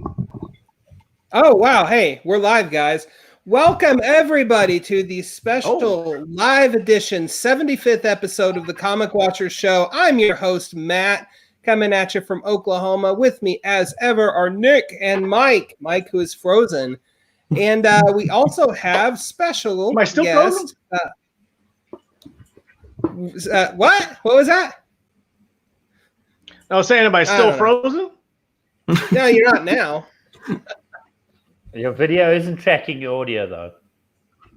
Oh, wow. Hey, we're live, guys. Welcome, everybody, to the special live edition 75th episode of the Comic Watchers Show. I'm your host, Matt, coming at you from Oklahoma. With me, as ever, are Nick and Mike. Mike, who is frozen. And we also have special Am I still guest. What? What was that? I was saying, am I still frozen? No, you're not now. Your video isn't tracking your audio, though.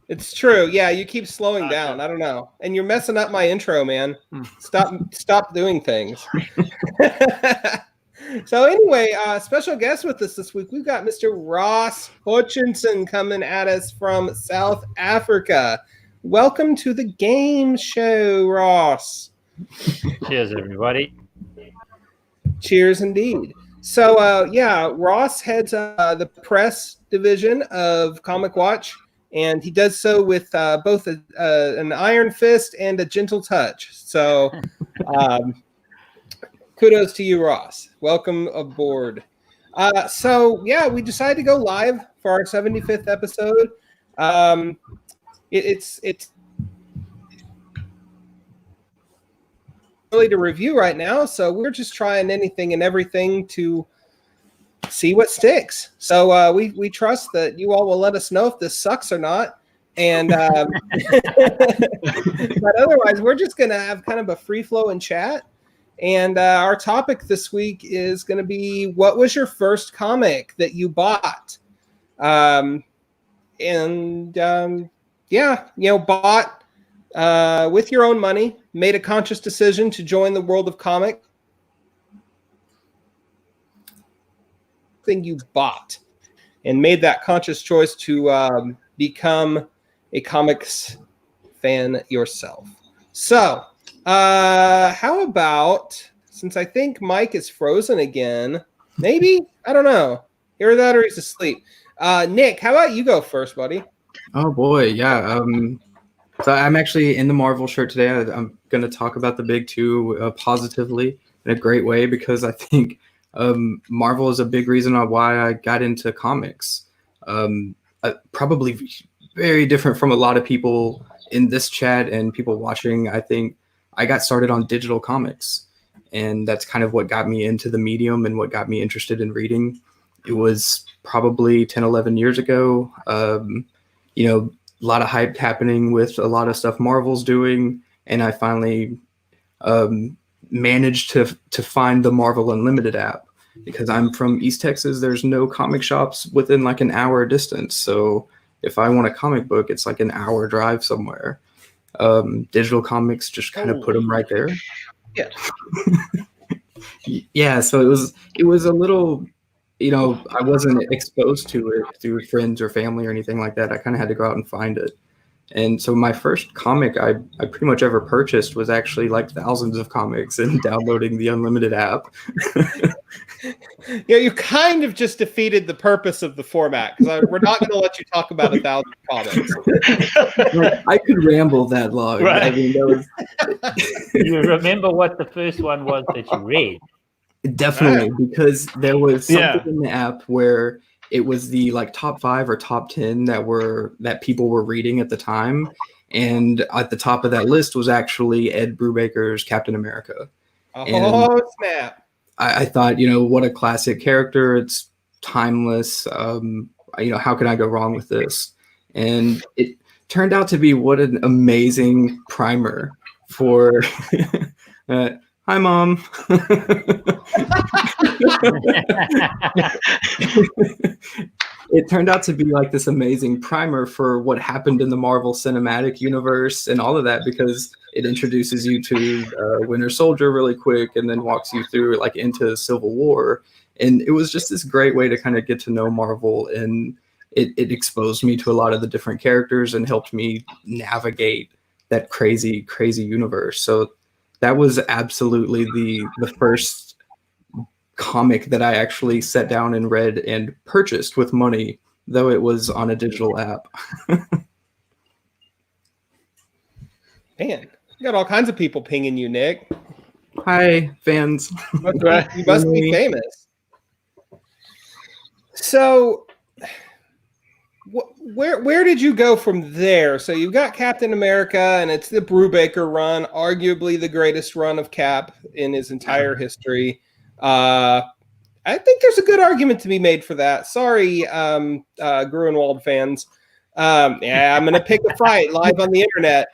It's true. Yeah, you keep slowing down. I don't know. And you're messing up my intro, man. Stop doing things. So anyway, special guest with us this week, we've got Mr. Ross Hutchinson coming at us from South Africa. Welcome to the game show, Ross. Cheers, everybody. Cheers indeed. So, Ross heads the press division of Comic Watch, and he does so with both an iron fist and a gentle touch. So, kudos to you, Ross. Welcome aboard. We decided to go live for our 75th episode. It's really to review right now, so we're just trying anything and everything to see what sticks. So we trust that you all will let us know if this sucks or not. And but otherwise, we're just going to have kind of a free flow and chat. And our topic this week is going to be, what was your first comic that you bought? Bought with your own money, made a conscious decision to join the world of comic. Thing you bought and made that conscious choice to become a comics fan yourself. So how about, since I think Mike is frozen again, maybe, I don't know, either that or he's asleep. Nick, how about you go first, buddy? Oh boy, yeah. So I'm actually in the Marvel shirt today. I'm going to talk about the big two positively in a great way, because I think Marvel is a big reason why I got into comics. Probably very different from a lot of people in this chat and people watching. I think I got started on digital comics, and that's kind of what got me into the medium and what got me interested in reading. It was probably 10, 11 years ago. A lot of hype happening with a lot of stuff Marvel's doing, and I finally managed to find the Marvel Unlimited app. Because I'm from East Texas, there's no comic shops within like an hour distance. So if I want a comic book, it's like an hour drive somewhere. Digital comics just kind of put them right there. Yeah. Yeah. So it was a little, I wasn't exposed to it through friends or family or anything like that. I kind of had to go out and find it. And so my first comic I pretty much ever purchased was actually like thousands of comics and downloading the Unlimited app. Yeah, you kind of just defeated the purpose of the format, because we're not going to let you talk about 1,000 comics. I could ramble that long. Right. I mean, that was... You remember what the first one was that you read? Definitely, because there was something in the app where it was the like top 5 or top 10 that people were reading at the time, and at the top of that list was actually Ed Brubaker's Captain America. Oh, snap! I thought, what a classic character. It's timeless. How can I go wrong with this? And it turned out to be what an amazing primer for. Hi, Mom. It turned out to be like this amazing primer for what happened in the Marvel Cinematic Universe and all of that, because it introduces you to Winter Soldier really quick and then walks you through like into Civil War. And it was just this great way to kind of get to know Marvel, and it exposed me to a lot of the different characters and helped me navigate that crazy, crazy universe. So that was absolutely the first comic that I actually sat down and read and purchased with money, though it was on a digital app. Man, you got all kinds of people pinging you, Nick. Hi, fans. You must be famous. So, where did you go from there? So you've got Captain America, and it's the Brubaker run, arguably the greatest run of Cap in his entire history. I think there's a good argument to be made for that. Sorry, Gruenwald fans. Yeah, I'm going to pick a fight live on the internet.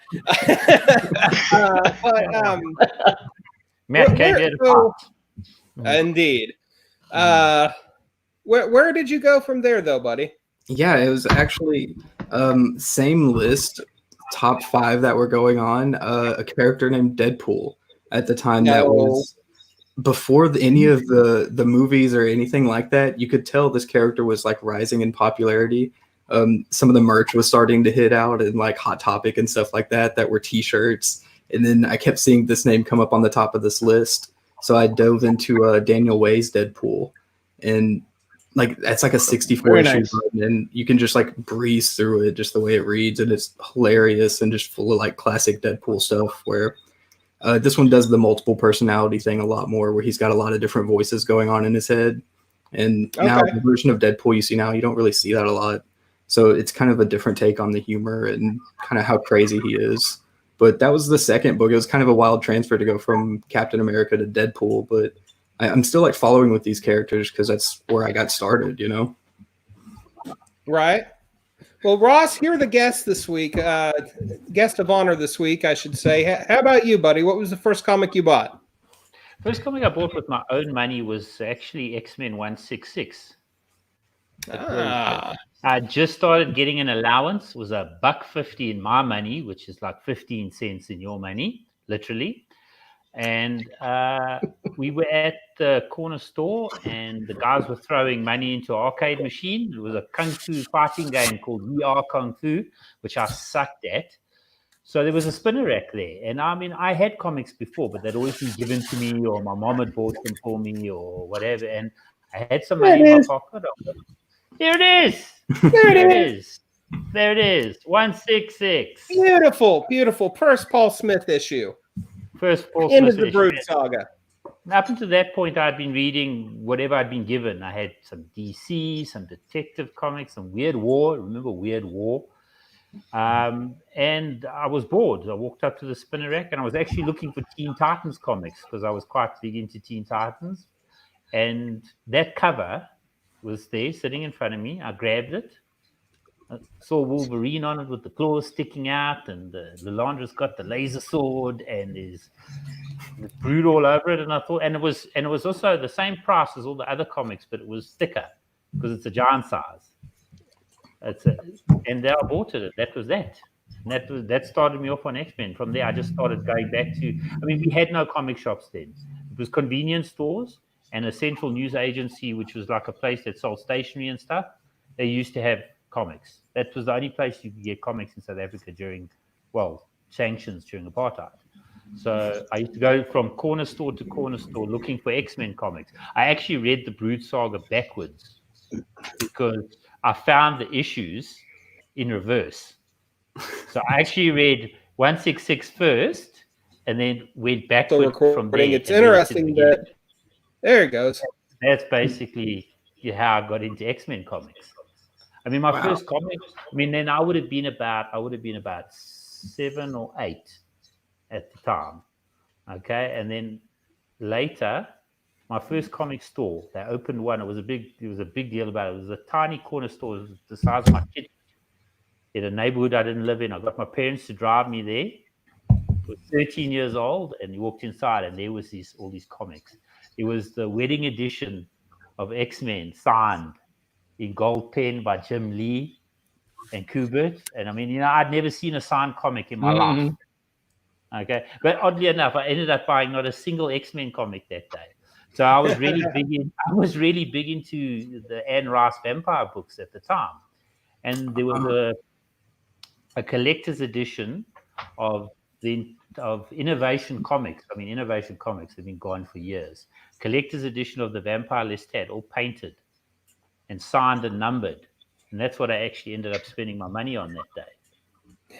Indeed. Where did you go from there, though, buddy? Yeah, it was actually same list, top 5 that were going on. A character named Deadpool at the time that was before any of the movies or anything like that. You could tell this character was like rising in popularity. Some of the merch was starting to hit out and like Hot Topic and stuff like that were t-shirts. And then I kept seeing this name come up on the top of this list. So I dove into Daniel Way's Deadpool, and like that's like a 64 issue nice. run, and you can just like breeze through it just the way it reads, and it's hilarious and just full of like classic Deadpool stuff where this one does the multiple personality thing a lot more, where he's got a lot of different voices going on in his head. And now the version of Deadpool you see now, you don't really see that a lot. So it's kind of a different take on the humor and kind of how crazy he is. But that was the second book. It was kind of a wild transfer to go from Captain America to Deadpool, but I'm still like following with these characters because that's where I got started, you know? Right. Well, Ross, you're the guest this week, guest of honor this week, I should say. How about you, buddy? What was the first comic you bought? First comic I bought with my own money was actually X-Men 166. I just started getting an allowance. It was $1.50 in my money, which is like 15 cents in your money, literally. And we were at the corner store, and the guys were throwing money into an arcade machine. It was a kung fu fighting game called We Are Kung Fu, which I sucked at. So there was a spinner rack there. And I mean, I had comics before, but they'd always been given to me, or my mom had bought them for me or whatever. And I had some money in my pocket. There it is. There it is. There it is. 166. Beautiful, beautiful. First Paul Smith issue. First Paul End Smith of the Brood saga. Up until that point, I'd been reading whatever I'd been given. I had some DC, some detective comics, some Weird War. Remember Weird War? And I was bored. I walked up to the spinner rack, and I was actually looking for Teen Titans comics because I was quite big into Teen Titans. And that cover was there sitting in front of me. I grabbed it. I saw Wolverine on it with the claws sticking out, and Lilandra's got the laser sword, and there's Brood all over it. And I thought, and it was also the same price as all the other comics, but it was thicker because it's a giant size. And then I bought it. That was that. And that started me off on X-Men. From there, I just started going back to. I mean, we had no comic shops then. It was convenience stores and a central news agency, which was like a place that sold stationery and stuff. They used to have comics. That was the only place you could get comics in South Africa during, sanctions during apartheid. So I used to go from corner store to corner store looking for X-Men comics. I actually read the Brood Saga backwards because I found the issues in reverse. So I actually read 166 first and then went backward from there. It's interesting that there it goes. That's basically how I got into X-Men comics. I mean, my first comic, then I would have been about 7 or 8 at the time. Okay. And then later, my first comic store, they opened one. It was a big deal about it. It was a tiny corner store. It was the size of my kitchen in a neighborhood I didn't live in. I got my parents to drive me there. I was 13 years old, and you walked inside, and there was all these comics. It was the wedding edition of X-Men signed in gold pen by Jim Lee and Kubert. And I mean, I'd never seen a signed comic in my life. Okay. But oddly enough, I ended up buying not a single X-Men comic that day. So I was really big into the Anne Rice vampire books at the time. And there was a collector's edition of Innovation Comics. I mean, Innovation Comics have been gone for years. Collector's edition of the Vampire Lestat, all painted and signed and numbered. And that's what I actually ended up spending my money on that day.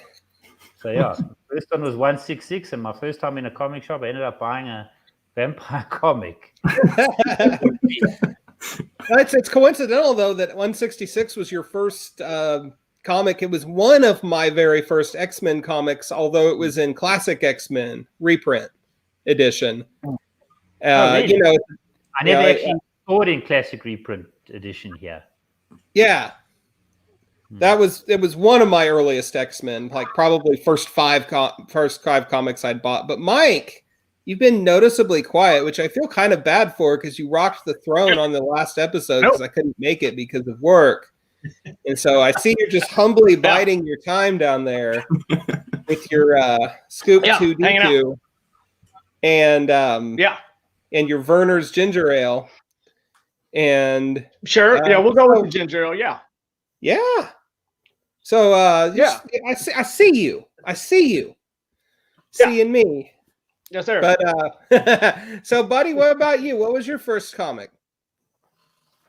So yeah, the first one was 166, and my first time in a comic shop, I ended up buying a vampire comic. It's coincidental though that 166 was your first comic. It was one of my very first X-Men comics, although it was in Classic X-Men reprint edition. Really? You know, I never actually saw it in Classic reprint edition here. Yeah. It was one of my earliest X-Men, like probably first five comics I'd bought. But Mike, you've been noticeably quiet, which I feel kind of bad for because you rocked the throne on the last episode because I couldn't make it because of work. And so I see you're just humbly biding your time down there with your Scoop 2D2 and and your Werner's ginger ale. And sure, we'll go with the ginger ale. Yeah. So I see you. I see you. Seeing me. Yes, sir. But so buddy, what about you? What was your first comic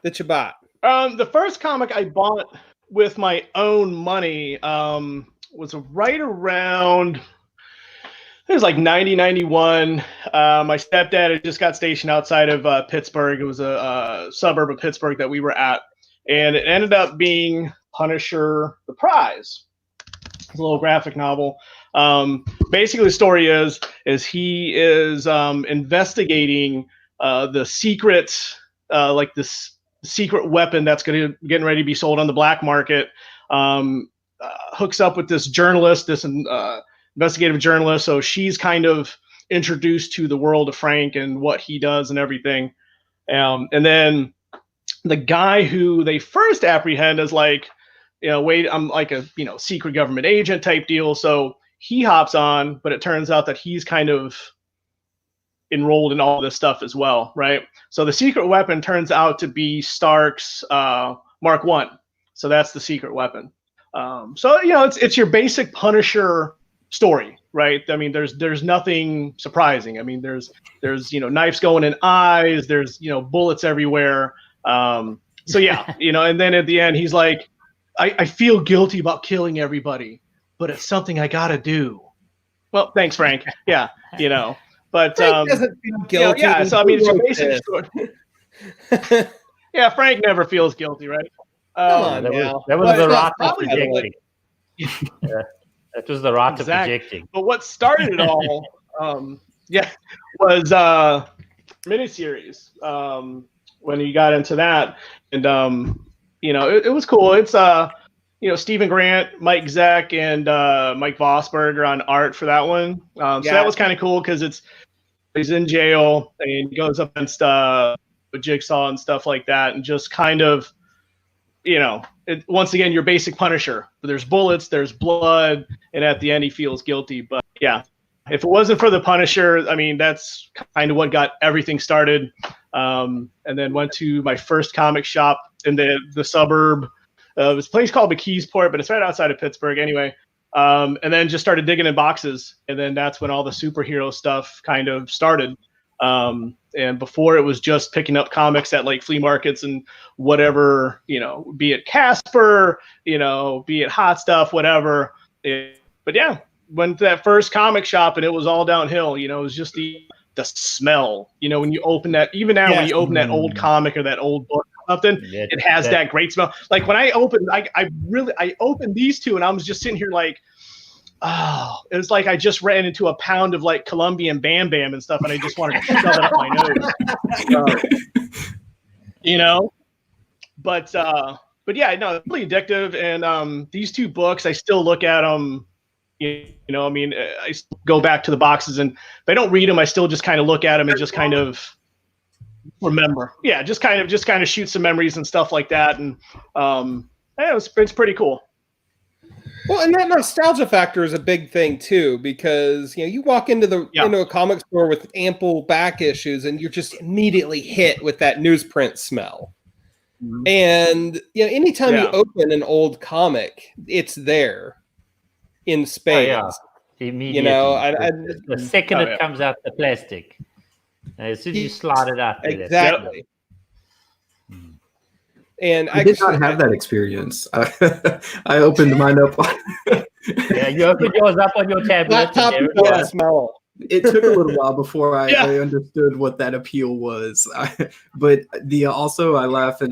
that you bought? The first comic I bought with my own money was right around, it was like 90, 91. My stepdad had just got stationed outside of Pittsburgh. It was a suburb of Pittsburgh that we were at. And it ended up being Punisher: The Prize. It's a little graphic novel. Basically, the story is he is investigating the secret, like this secret weapon that's getting ready to be sold on the black market. Hooks up with this journalist, this investigative journalist. So she's kind of introduced to the world of Frank and what he does and everything. And then the guy who they first apprehend is like, wait, I'm like a, secret government agent type deal. So he hops on, but it turns out that he's kind of enrolled in all this stuff as well, right? So the secret weapon turns out to be Stark's Mark I. So that's the secret weapon. So it's your basic Punisher story, right? I mean, there's nothing surprising. I mean, there's knives going in eyes. There's bullets everywhere. So yeah, and then at the end he's like, I feel guilty about killing everybody, but it's something I gotta do. Well, thanks, Frank. Yeah, but Frank doesn't feel guilty. So I mean, it's your basic story. Yeah, Frank never feels guilty, right? That was the rot of projecting. That was the rot of projecting. But what started it all, was miniseries. When you got into that, and it was cool. It's Stephen Grant, Mike Zeck, and Mike Vosberg on art for that one. So that was kind of cool because he's in jail and he goes up against Jigsaw and stuff like that, and just kind of once again your basic Punisher. But there's bullets, there's blood, and at the end he feels guilty. But yeah, if it wasn't for the Punisher, I mean, that's kind of what got everything started. And then went to my first comic shop in the suburb. This place called McKeesport, but it's right outside of Pittsburgh anyway. And then just started digging in boxes. And then that's when all the superhero stuff kind of started. And before it was just picking up comics at like flea markets and whatever, be it Casper, be it Hot Stuff, whatever. But yeah, went to that first comic shop and it was all downhill. It was just the smell, when you open that, even now when you open that old comic or that old book or something, it has that great smell. Like when I opened, I opened these two and I was just sitting here like, oh, it was like I just ran into a pound of like Colombian Bam Bam and stuff, and I just wanted to shove it up my nose. But yeah, no, it's really addictive. And these two books, I still look at them. I mean, I go back to the boxes, and if I don't read them, I still just kind of look at them and just kind of remember. Yeah, just kind of shoot some memories and stuff like that. And it's pretty cool. Well, and that nostalgia factor is a big thing too, because you walk into into a comic store with ample back issues, and you're just immediately hit with that newsprint smell. Mm-hmm. And anytime you open an old comic, it's there in spades. Immediately. The second it comes out the plastic, as soon as you slide it out. Exactly. And I did not have that experience. I opened mine up. You opened yours up on your tablet. Laptop smell. It took a little while before I Yeah. understood what that appeal was. But I laugh at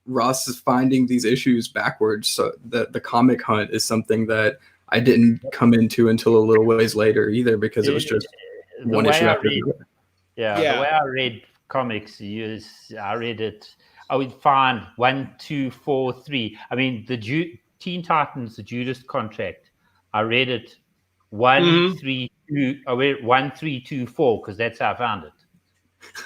Ross is finding these issues backwards. So the comic hunt is something that I didn't come into until a little ways later either, because it was just The one way issue I after read- the other. Yeah, the way I read comics I read it. I would find 1, 2, 4, 3. I mean, Teen Titans, the Judas Contract. I read it 1, 3, 2. I read 1, 3, 2, 4 because that's how I found it.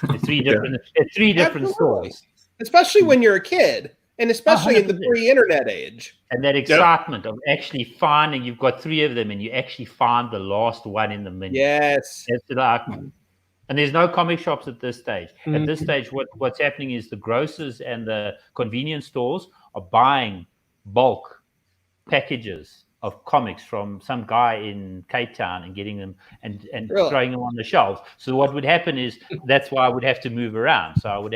The three different, three different Absolutely. stores, Especially when you're a kid, and especially in the 100%. pre-internet age. and that excitement of actually finding you've got 3 of them, and you actually find the last one in the menu. Yes. It's like, and there's no comic shops at this stage. At this stage, what's happening is the grocers and the convenience stores are buying bulk packages of comics from some guy in Cape Town and getting them and Really? throwing them on the shelves. So what would happen is that's why I would have to move around. So I would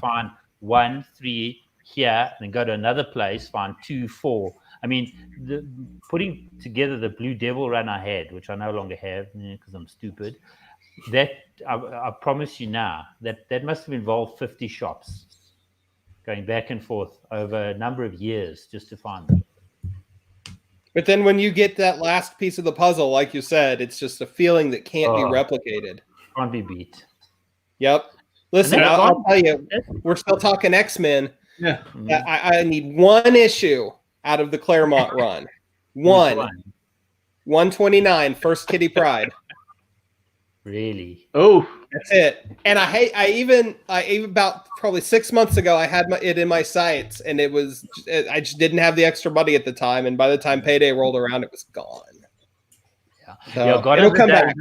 find 1, 3 here, and then go to another place, find 2, 4. I mean, putting together the Blue Devil run I had, which I no longer have because I'm stupid. That I promise you now that must have involved 50 shops going back and forth over a number of years just to find them. But then when you get that last piece of the puzzle, like you said, it's just a feeling that can't be replicated. Can't be beat. Yep. Listen, And then I'll tell you, we're still talking X-Men. Yeah. I need one issue out of the Claremont run. One. 129, First Kitty Pride. Really? Oh, That's it. And I even about probably 6 months ago, I had it in my sights, and I just didn't have the extra money at the time. And by the time payday rolled around, it was gone. Yeah. So it'll come back.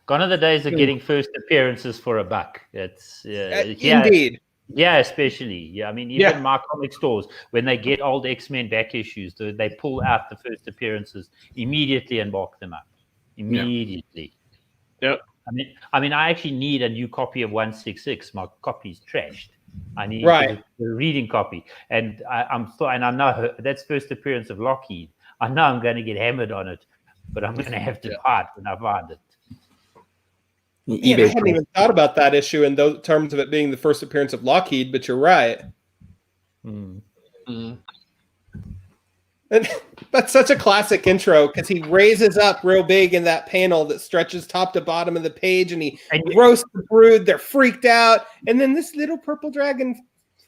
Gone are the days of getting first appearances for $1. It's Indeed. Yeah, especially. Yeah, I mean, even my comic stores, when they get old X-Men back issues, they pull out the first appearances immediately and mark them up. Immediately. Yep. I mean, I actually need a new copy of 166. My copy's trashed. I need the reading copy, and I know that's first appearance of Lockheed. I know I'm going to get hammered on it, but I'm going to have to buy it when I find it. Man, I hadn't even thought about that issue in those terms of it being the first appearance of Lockheed, but you're right. And that's such a classic intro because he raises up real big in that panel that stretches top to bottom of the page, and he roasts the brood. They're freaked out, and then this little purple dragon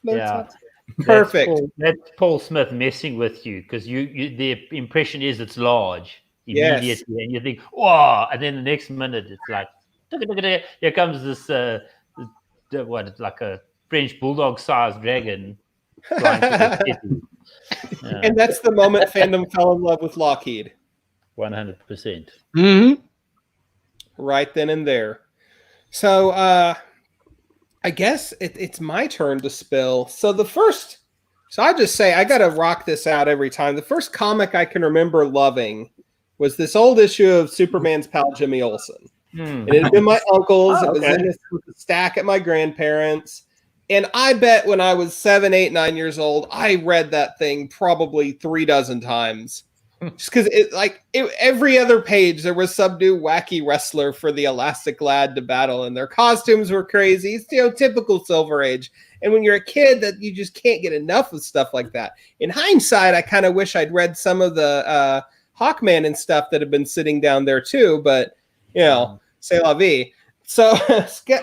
floats up. Perfect. That's Paul Smith messing with you because the impression is it's large immediately, and you think, "Wow!" And then the next minute, it's like, here comes this it's like a French bulldog-sized dragon. And that's the moment fandom fell in love with Lockheed. 100%. Right then and there. So I guess it's my turn to spill. So I just say I gotta rock this out every time. The first comic I can remember loving was this old issue of Superman's pal Jimmy Olsen. And it had been my uncle's. It was in a stack at my grandparents'. And I bet when I was 7, 8, 9 years old, I read that thing probably 3 dozen times. Just because every other page, there was some new wacky wrestler for the Elastic Lad to battle, and their costumes were crazy. It's typical Silver Age. And when you're a kid, that you just can't get enough of stuff like that. In hindsight, I kind of wish I'd read some of the Hawkman and stuff that have been sitting down there too. But c'est la vie. So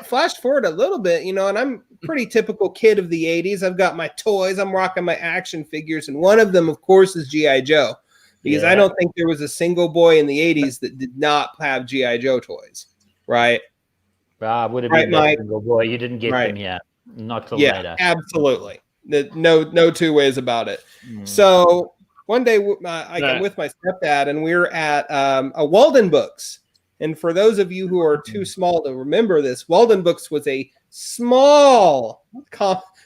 flash forward a little bit, and I'm a pretty typical kid of the 80s. I've got my toys. I'm rocking my action figures. And one of them, of course, is G.I. Joe. Because I don't think there was a single boy in the 80s that did not have G.I. Joe toys, right? I would have been that single boy. You didn't get them yet. Not till later. Absolutely. No two ways about it. So one day I'm with my stepdad, and we're at a Walden Books. And for those of you who are too small to remember this, Walden Books was a small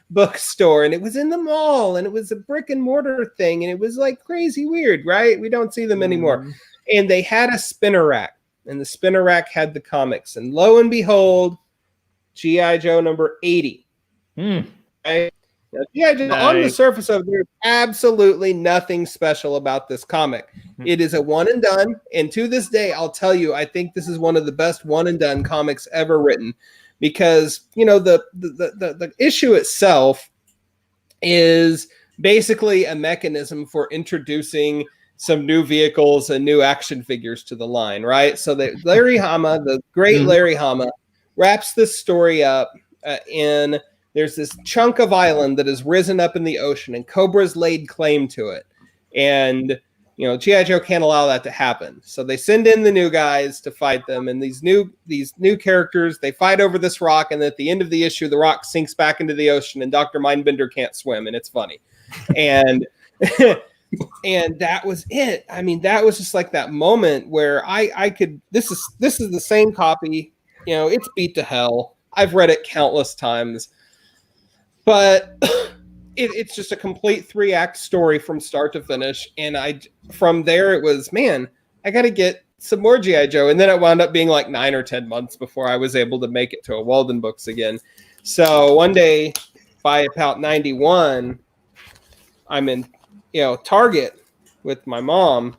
bookstore, and it was in the mall, and it was a brick and mortar thing, and it was like crazy weird, right? We don't see them anymore. And they had a spinner rack, and the spinner rack had the comics. And lo and behold, G.I. Joe number 80. Right? Yeah, just on the surface of it, there's absolutely nothing special about this comic. It is a one and done, and to this day, I'll tell you, I think this is one of the best one and done comics ever written, because the issue itself is basically a mechanism for introducing some new vehicles and new action figures to the line, right? So that Larry Hama, the great Larry Hama, wraps this story up in. There's this chunk of island that has risen up in the ocean, and Cobra's laid claim to it. And, G.I. Joe can't allow that to happen. So they send in the new guys to fight them. And these new characters, they fight over this rock. And at the end of the issue, the rock sinks back into the ocean, and Dr. Mindbender can't swim. And it's funny. And and that was it. I mean, that was just like that moment where I could, this is the same copy. It's beat to hell. I've read it countless times. But it's just a complete 3-act story from start to finish. And from there, it was, man, I got to get some more G.I. Joe. And then it wound up being like 9 or 10 months before I was able to make it to a Walden Books again. So one day, by about 91, I'm in, Target with my mom.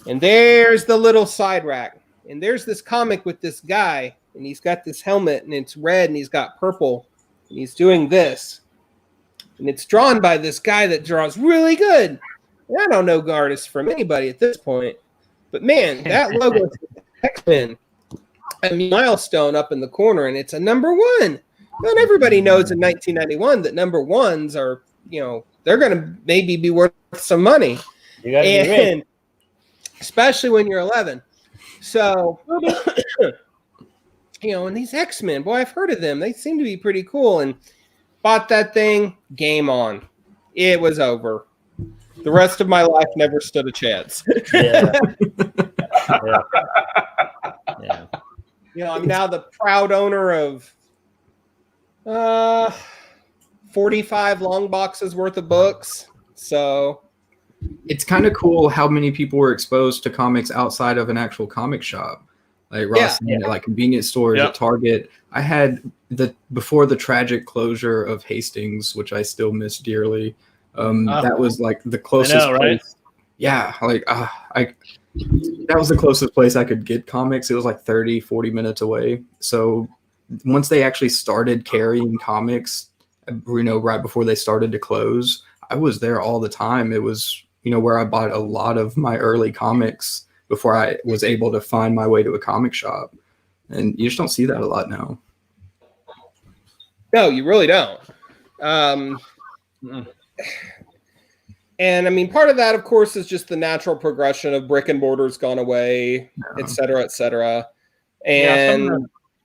And there's the little side rack. And there's this comic with this guy. And he's got this helmet, and it's red, and he's got purple. And he's doing this. And it's drawn by this guy that draws really good. And I don't know artists from anybody at this point. But man, that logo is X-Men. A milestone up in the corner, and it's a number 1. Not everybody knows in 1991 that number 1s are, they're going to maybe be worth some money. And especially when you're 11. So, and these X-Men, boy, I've heard of them. They seem to be pretty cool. And bought that thing, game on. It was over. The rest of my life never stood a chance. Yeah. I'm now the proud owner of 45 long boxes worth of books. So it's kind of cool how many people were exposed to comics outside of an actual comic shop. Like Ross, like convenience stores, at Target. I had before the tragic closure of Hastings, which I still miss dearly. That was like the closest place. Right? Yeah, like that was the closest place I could get comics. It was like 30, 40 minutes away. So once they actually started carrying comics, right before they started to close, I was there all the time. It was, where I bought a lot of my early comics before I was able to find my way to a comic shop. And you just don't see that a lot now. No, you really don't. And I mean, part of that, of course, is just the natural progression of brick and mortar's gone away, et cetera, et cetera. And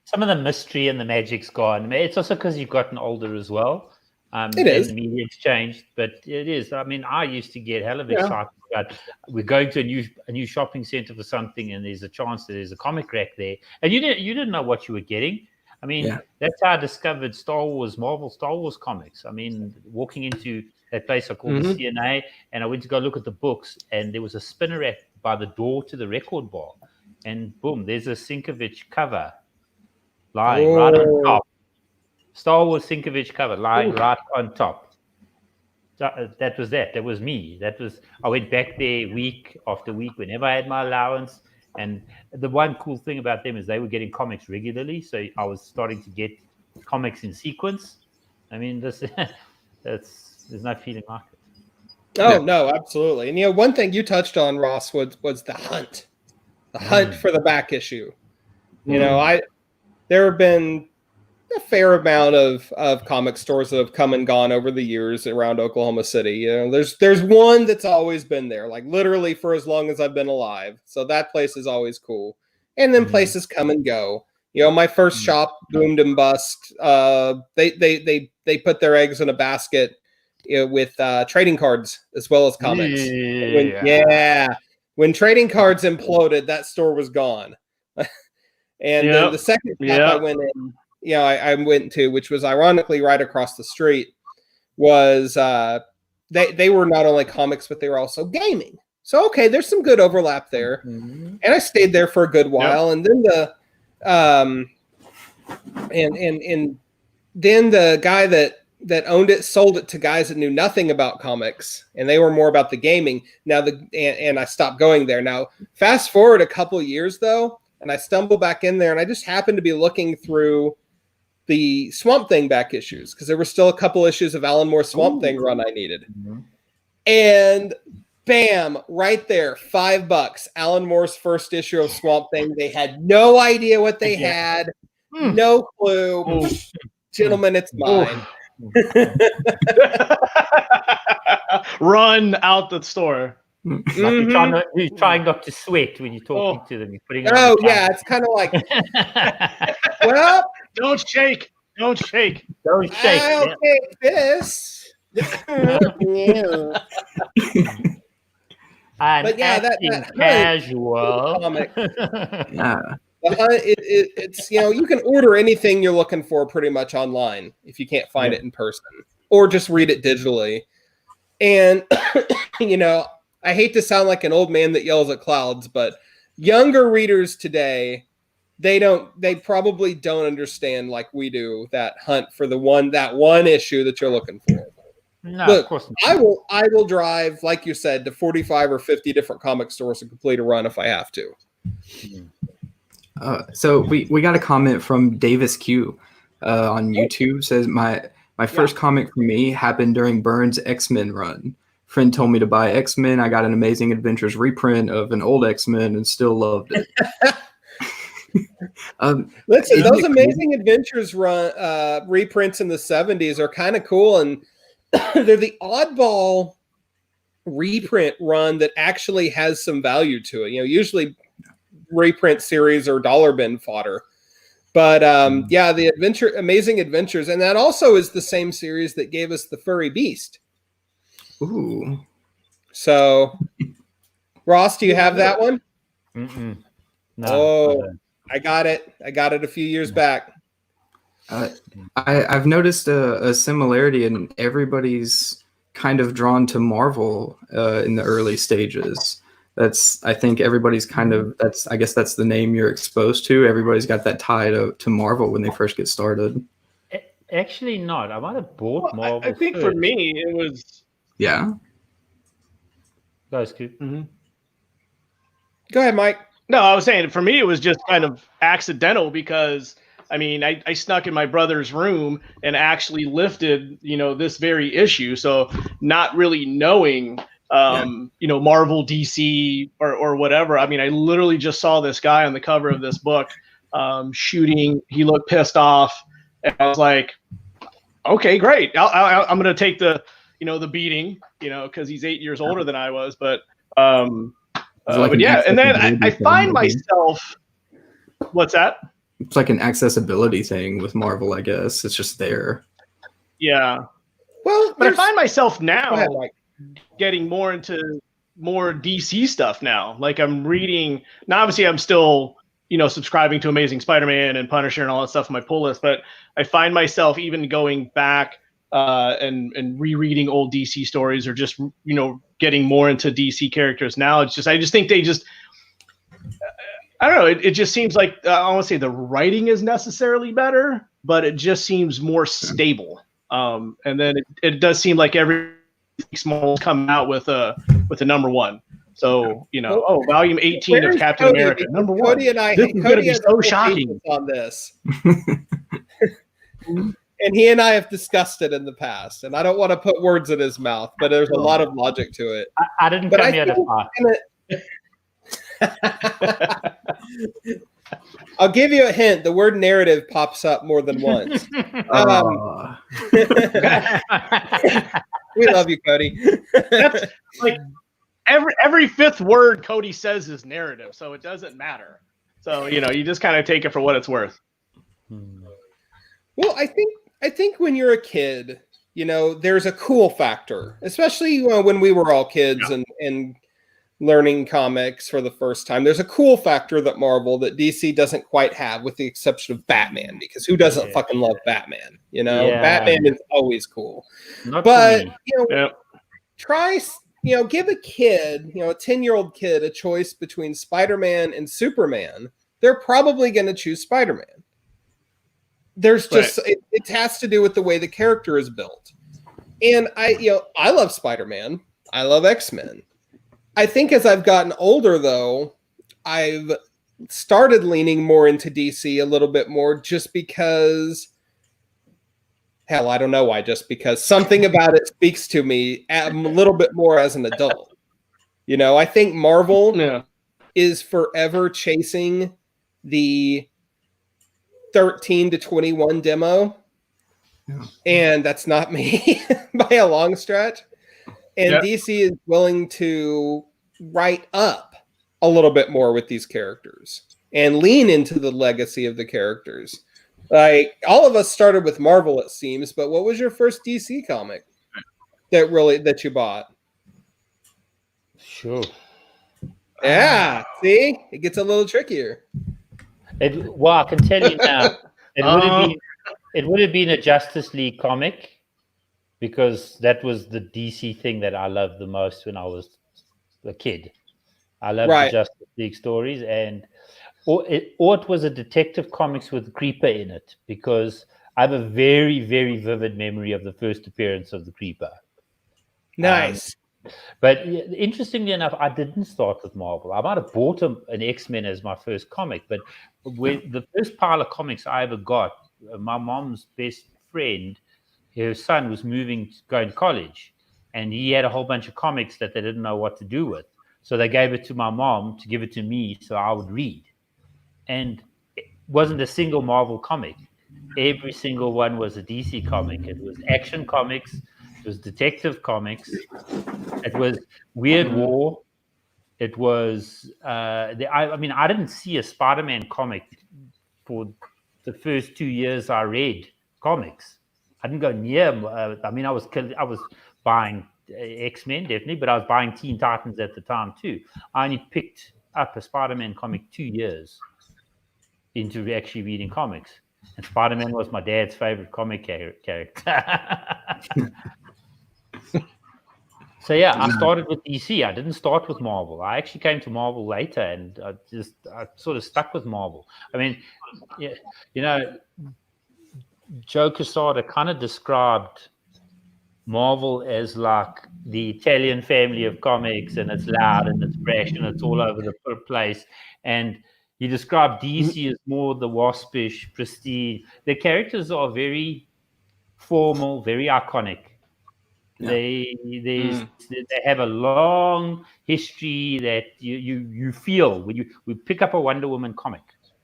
some of the mystery and the magic's gone. It's also because you've gotten older as well. It is. The media's changed, but it is. I mean, I used to get hell of excited about we're going to a new shopping center for something, and there's a chance that there's a comic rack there, and you didn't know what you were getting. I mean, that's how I discovered Marvel Star Wars comics. I mean, walking into that place I called the CNA, and I went to go look at the books, and there was a spinner rack by the door to the record bar, and boom, there's a Sienkiewicz cover lying right on top. Star Wars Sienkiewicz cover lying right on top. So, that was that. That was me. I went back there week after week whenever I had my allowance. And the one cool thing about them is they were getting comics regularly. So I was starting to get comics in sequence. I mean, there's no feeling like it. Oh, no, absolutely. And, one thing you touched on, Ross, was the hunt. The hunt for the back issue. There have been a fair amount of comic stores that have come and gone over the years around Oklahoma City. There's one that's always been there, like literally for as long as I've been alive. So that place is always cool. And then places come and go. My first shop boomed and bust. They put their eggs in a basket with trading cards as well as comics. When trading cards imploded, that store was gone. And then the second shop I went in, I went to, which was ironically right across the street, was they were not only comics, but they were also gaming. So, okay, there's some good overlap there. And I stayed there for a good while. And then then the guy that, that owned it sold it to guys that knew nothing about comics, and they were more about the gaming. Now and I stopped going there. Now fast forward a couple of years though, and I stumbled back in there, and I just happened to be looking through the Swamp Thing back issues because there were still a couple issues of Alan Moore's Swamp Thing run I needed. And bam, right there, $5. Alan Moore's first issue of Swamp Thing. They had no idea what they had, no clue. Gentlemen, it's mine. Run out the store. Like you're trying not to sweat when you're talking to them. You're putting it oh yeah, it's kind of like, well, don't shake. Don't shake. I'll take this. But yeah, that casual comic. It's you can order anything you're looking for pretty much online if you can't find it in person, or just read it digitally. And I hate to sound like an old man that yells at clouds, but younger readers today, they probably don't understand like we do that hunt for that one issue that you're looking for. No, look, of course not. I will drive, like you said, to 45 or 50 different comic stores to complete a run if I have to. So we got a comment from Davis Q on YouTube. Says my first comic for me happened during Byrne's X-Men run. Friend told me to buy X-Men. I got an Amazing Adventures reprint of an old X-Men and still loved it. Listen, those Amazing Adventures reprints in the 70s are kind of cool, and they're the oddball reprint run that actually has some value to it. Usually reprint series or dollar bin fodder. But the Amazing Adventures, and that also is the same series that gave us the Furry Beast. Ooh. So, Ross, do you have that one? No. Oh, I got it. I got it a few years back. I've noticed a similarity in everybody's kind of drawn to Marvel in the early stages. I think everybody's I guess that's the name you're exposed to. Everybody's got that tie to Marvel when they first get started. Actually not. I might have bought Marvel I think first. For me, it was... Yeah. Go ahead, Mike. No, I was saying for me, it was just kind of accidental because, I snuck in my brother's room and actually lifted, this very issue. So not really knowing, Marvel, DC, or whatever. I literally just saw this guy on the cover of this book shooting. He looked pissed off. And I was like, okay, great. I'm going to take the beating, because he's 8 years older than I was. But yeah. And then I find myself, what's that? It's like an accessibility thing with Marvel, I guess. It's just there. Yeah. Well, but I find myself now getting more into more DC stuff now. Like I'm reading, now obviously I'm still, subscribing to Amazing Spider-Man and Punisher and all that stuff on my pull list, but I find myself even going back and rereading old DC stories, or just, getting more into DC characters now. I just think they just, I don't know. It just seems like, I don't want to say the writing is necessarily better, but it just seems more stable. And then it does seem like every small come out with a number one. So, volume 18 of Captain America, number one. Cody and I, this is going to be so shocking on this. And he and I have discussed it in the past, and I don't want to put words in his mouth, but there's a lot of logic to it. I didn't come here to talk. I'll give you a hint. The word narrative pops up more than once. We love you, Cody. That's like every fifth word Cody says is narrative, so it doesn't matter. So, you just kind of take it for what it's worth. Well, I think when you're a kid, there's a cool factor, especially when we were all kids and learning comics for the first time. There's a cool factor that DC doesn't quite have, with the exception of Batman, because who doesn't fucking love Batman? Batman is always cool. But try, give a kid, a 10-year-old kid, a choice between Spider-Man and Superman. They're probably going to choose Spider-Man. there's just it has to do with the way the character is built. And I love Spider-Man. I love X-Men. I think as I've gotten older, though, I've started leaning more into DC a little bit more, just because, hell, I don't know why, just because something about it speaks to me a little bit more as an adult. I think Marvel is forever chasing the 13 to 21 demo, and that's not me by a long stretch. And DC is willing to write up a little bit more with these characters and lean into the legacy of the characters. Like, all of us started with Marvel, it seems, but what was your first DC comic that you bought? Sure. Yeah, see? It gets a little trickier. Well, I can tell you now, it would have been a Justice League comic, because that was the DC thing that I loved the most when I was a kid. I loved the Justice League stories, or it was a detective comics with Creeper in it, because I have a very, very vivid memory of the first appearance of the Creeper. Nice. But interestingly enough, I didn't start with Marvel. I might have bought an X-Men as my first comic, but when the first pile of comics I ever got, my mom's best friend, her son was going to college, and he had a whole bunch of comics that they didn't know what to do with. So they gave it to my mom to give it to me so I would read. And it wasn't a single Marvel comic. Every single one was a DC comic. It was Action Comics. It was Detective Comics. It was Weird War. It was I didn't see a Spider-Man comic for the first 2 years I read comics. I didn't go near. I was buying X-Men definitely, but I was buying Teen Titans at the time too. I only picked up a Spider-Man comic 2 years into actually reading comics, and Spider-Man was my dad's favorite comic character. So yeah, I started with DC. I didn't start with Marvel. I actually came to Marvel later, and I sort of stuck with Marvel. I mean, Joe Quesada kind of described Marvel as like the Italian family of comics, and it's loud and it's fresh and it's all over the place. And he described DC as more the waspish, prestige. The characters are very formal, very iconic. Yeah. They have a long history that you feel when you pick up a Wonder Woman comic,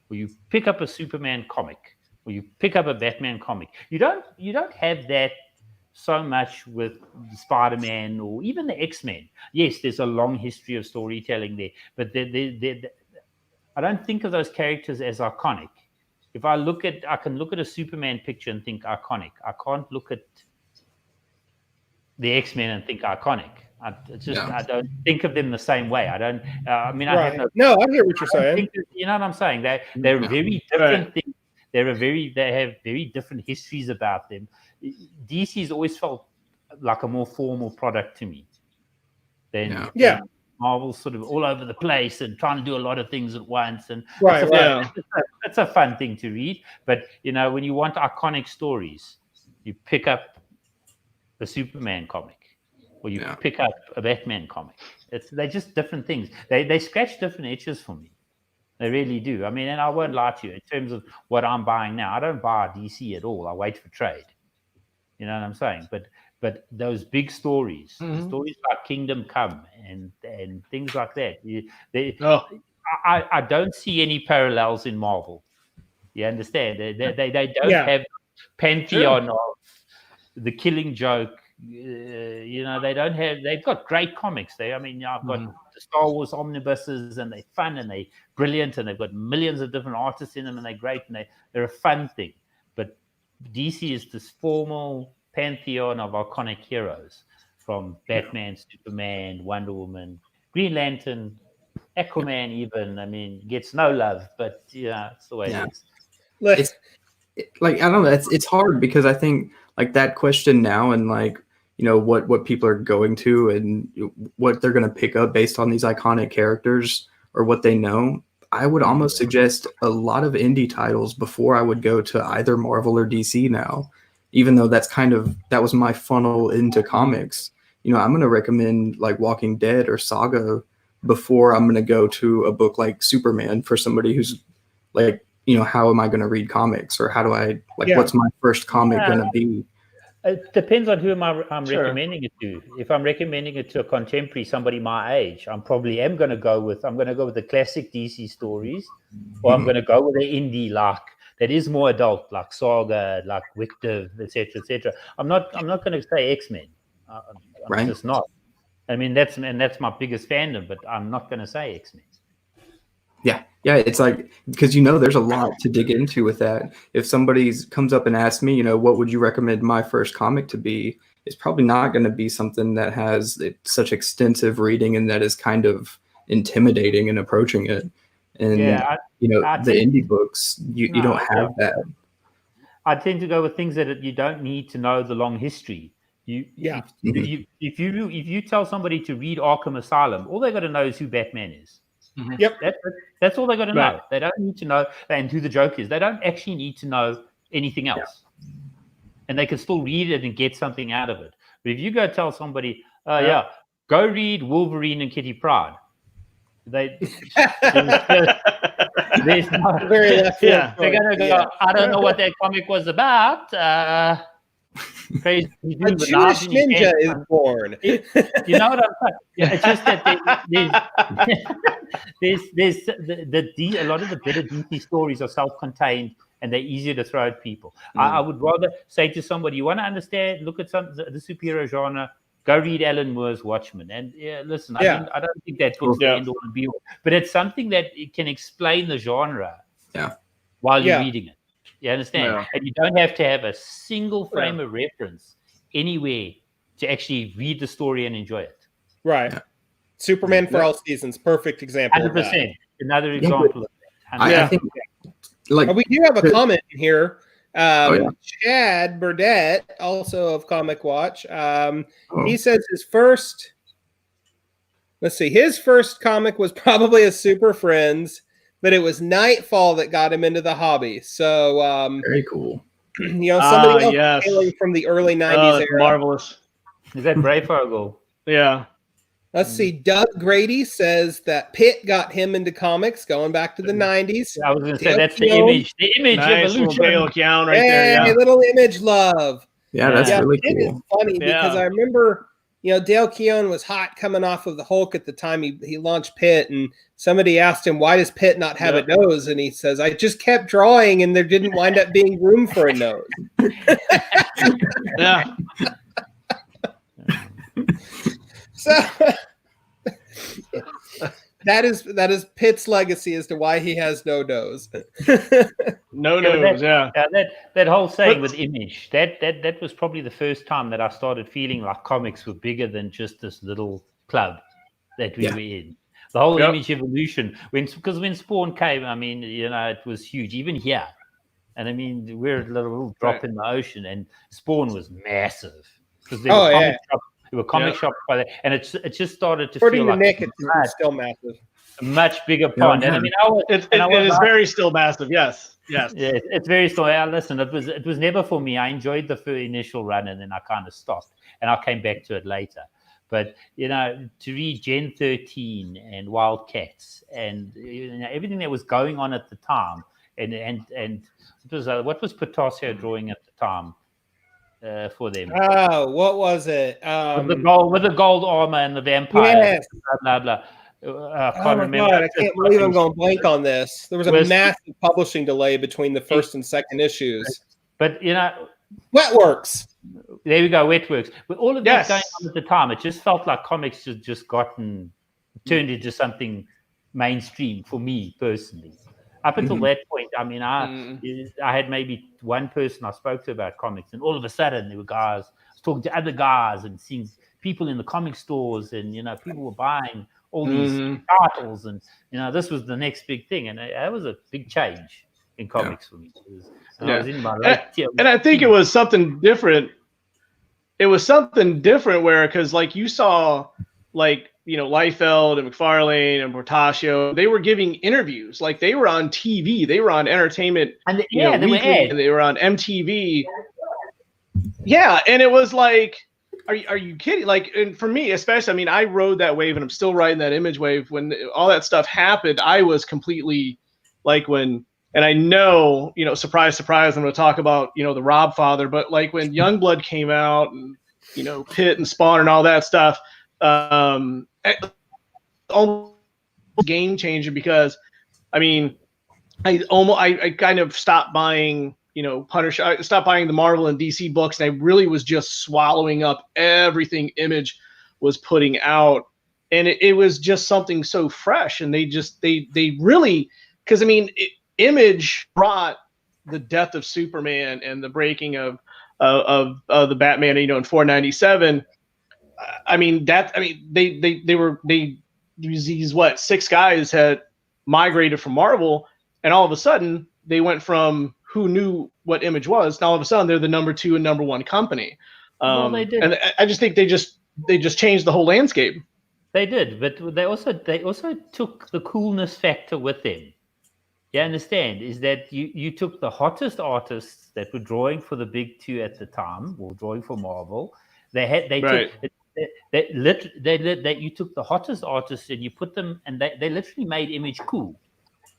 or you pick up a Superman comic, or you pick up a Batman comic. You don't have that so much with Spider-Man or even the X-Men. Yes, there's a long history of storytelling there, but I don't think of those characters as iconic. If I can look at a Superman picture and think iconic. I can't look at the X-Men and think iconic. I don't think of them the same way. I don't. I hear what you're saying. You know what I'm saying? They're very different things. They have very different histories about them. DC's always felt like a more formal product to me than Marvel's sort of all over the place and trying to do a lot of things at once. And it's a fun thing to read. But when you want iconic stories, you pick up a Superman comic, or you pick up a Batman comic. They're just different things. They scratch different itches for me. They really do. I mean, and I won't lie to you, in terms of what I'm buying now, I don't buy DC at all. I wait for trade. You know what I'm saying? But those big stories, stories like Kingdom Come and things like that, I don't see any parallels in Marvel. You understand? They don't have pantheon of the Killing Joke. They don't have. They've got great comics. I've got the Star Wars omnibuses, and they're fun and they're brilliant, and they've got millions of different artists in them, and they're great, and they're a fun thing. But DC is this formal pantheon of iconic heroes, from Batman, Superman, Wonder Woman, Green Lantern, Aquaman. Even gets no love, but it's the way it is. I don't know. It's hard, because I think that question now, and what people are going to and what they're going to pick up based on these iconic characters or what they know. I would almost suggest a lot of indie titles before I would go to either Marvel or DC now, even though that was my funnel into comics. I'm going to recommend like Walking Dead or Saga before I'm going to go to a book like Superman for somebody who's like, how am I going to read comics, or how do I what's my first comic going to be? It depends on who I'm Sure. recommending it to. If I'm recommending it to a contemporary, somebody my age, I'm going to go with the classic DC stories, or I'm going to go with an indie that is more adult, like Saga, like Victor, etc., etc. I'm not going to say X-Men. I'm just not. I mean, that's my biggest fandom, but I'm not going to say X-Men. Yeah, it's like, because there's a lot to dig into with that. If somebody comes up and asks me, what would you recommend my first comic to be, it's probably not going to be something that has such extensive reading and that is kind of intimidating in approaching it. And the indie books, you don't have that. I tend to go with things that you don't need to know the long history. If you tell somebody to read Arkham Asylum, all they got to know is who Batman is. Mm-hmm. Yep. That's all they got to know. They don't need to know and who the Joker is. They don't actually need to know anything else. And they can still read it and get something out of it. But if you go tell somebody, go read Wolverine and Kitty Pryde, there's no, Very they're going to go, I don't know what that comic was about. Crazy a Jewish ninja is born. You know what I'm saying? It's just that there's a lot of the better DC stories are self-contained and they're easier to throw at people. I would rather say to somebody, you want to understand, look at the superhero genre, go read Alan Moore's Watchmen. And listen, I don't think that book's the end all and be all, but it's something that it can explain the genre while you're reading it. You understand? Yeah. And you don't have to have a single frame of reference anywhere to actually read the story and enjoy it. Right. Yeah. Superman for all seasons. Perfect example. 100%. Another example of that. I think, we do have a comment in here. Chad Burdett, also of Comic Watch. He says his first comic was probably a Super Friends, but it was Nightfall that got him into the hobby. So very cool. Somebody else hailing from the early 90s era. Marvelous. Is that Brayfargo? Yeah. Let's see. Doug Grady says that Pitt got him into comics going back to the 90s. I was going to say that's the image. The image nice evolution. Little Keown right there. Yeah. Little image love. Yeah, that's really Pitt cool. Is funny because I remember, Dale Keown was hot coming off of the Hulk at the time he launched Pitt, and somebody asked him, why does Pitt not have a nose? And he says, I just kept drawing and there didn't wind up being room for a nose. Yeah. So that is Pitt's legacy as to why he has no nose. No nose, that whole saying with image, that was probably the first time that I started feeling like comics were bigger than just this little club that we were in. The whole image evolution, because when Spawn came, I mean, it was huge, even here. And I mean, we're a little drop in the ocean, and Spawn was massive because there were comic shops. There were comic shops by there, and it just started to feel like Nick, it's still massive. A much bigger pond. And I mean, it is very still massive. Yes. Yeah, it's very still. Listen, it was never for me. I enjoyed the initial run, and then I kind of stopped, and I came back to it later. But to read Gen 13 and Wildcats and everything that was going on at the time, and it was what was Picasso drawing at the time? For them. Oh, what was it? With the gold armor and the vampire. Blah blah blah. I can't remember. God, I can't believe I'm going blank on this. There was a massive publishing delay between the first and second issues. But Wetworks. There we go, Wetworks. With all of that going on at the time, it just felt like comics had just turned into something mainstream for me personally. Up until that point, I mean, I had maybe one person I spoke to about comics, and all of a sudden there were guys. I was talking to other guys and seeing people in the comic stores, and people were buying all these titles, and this was the next big thing, and that was a big change in comics for me. I was in my and I think it was something different. It was something different because, like, you saw like, Liefeld and McFarlane and Portacio, they were giving interviews. Like, they were on TV, they were on Entertainment, And Weekly, and they were on MTV. Yeah, and it was like, are you kidding? Like, and for me, especially, I mean, I rode that wave, and I'm still riding that image wave. When all that stuff happened, I was completely like and I know, surprise, surprise, I'm going to talk about, the Rob father, but like when Youngblood came out and, Pitt and Spawn and all that stuff, almost game changer, because I mean, I kind of stopped buying, Punisher. I stopped buying the Marvel and DC books, and I really was just swallowing up everything Image was putting out, and it was just something so fresh. And they really, because I mean, Image brought the death of Superman and the breaking of the Batman, in 497. I mean, these 6 guys had migrated from Marvel, and all of a sudden they went from who knew what Image was, and all of a sudden they're the number 2 and number 1 company. Well, they did. And I just think they just changed the whole landscape. They did, but they also took the coolness factor with them. You understand? Is that you took the hottest artists that were drawing for the big 2 at the time, or drawing for Marvel. You took the hottest artists and you put them, and they literally made Image cool.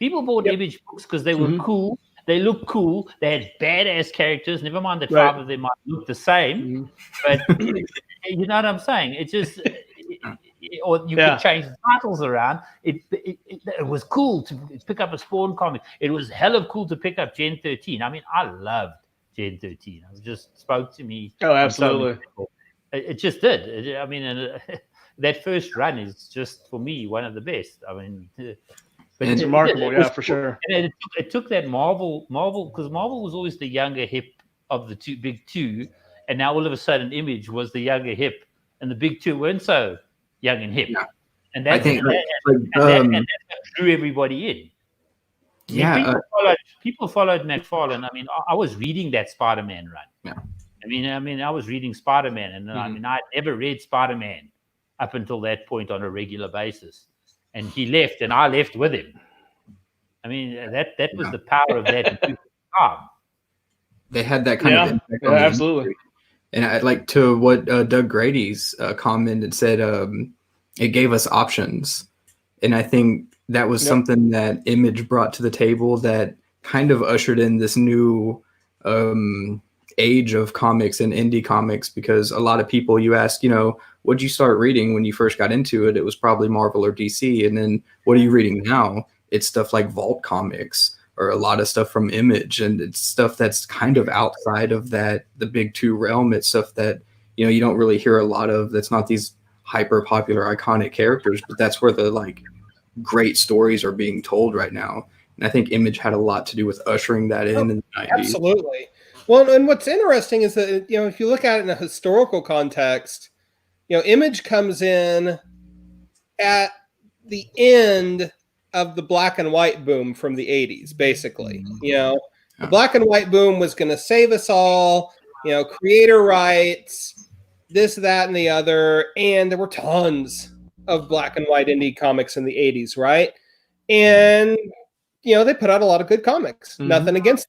People bought Image books because they were cool. They looked cool. They had badass characters. Never mind that 5 of them might look the same, but you know what I'm saying? It just, or you could change the titles around. It was cool to pick up a Spawn comic. It was hella cool to pick up Gen 13. I mean, I loved Gen 13. It just spoke to me. Oh, absolutely. It just did. I mean, that first run is just, for me, one of the best. I mean, but it's remarkable, for sure. And it took that Marvel, because Marvel was always the younger hip of the big two, and now all of a sudden Image was the younger hip, and the big 2 weren't so young and hip. Yeah. And that drew everybody in. Yeah, people followed McFarlane. I mean, I was reading that Spider-Man run. Yeah. I mean, I was reading Spider-Man, and I mean, I'd never read Spider-Man up until that point on a regular basis. And he left, and I left with him. I mean, that was the power of that. They had that kind of impact on absolutely. Industry. And I'd like to what Doug Grady's commented, said it gave us options. And I think that was something that Image brought to the table that kind of ushered in this new age of comics and indie comics, because a lot of people, you ask, what'd you start reading when you first got into it? It was probably Marvel or DC. And then what are you reading now? It's stuff like Vault Comics, or a lot of stuff from Image, and it's stuff that's kind of outside of the big 2 realm. It's stuff that, you don't really hear a lot of. That's not these hyper popular iconic characters, but that's where the great stories are being told right now. And I think Image had a lot to do with ushering that in the 90s. Absolutely. Well, and what's interesting is that, if you look at it in a historical context, Image comes in at the end of the black and white boom from the 80s, basically. The black and white boom was going to save us all, creator rights, this, that, and the other. And there were tons of black and white indie comics in the 80s, right? And, they put out a lot of good comics. Nothing against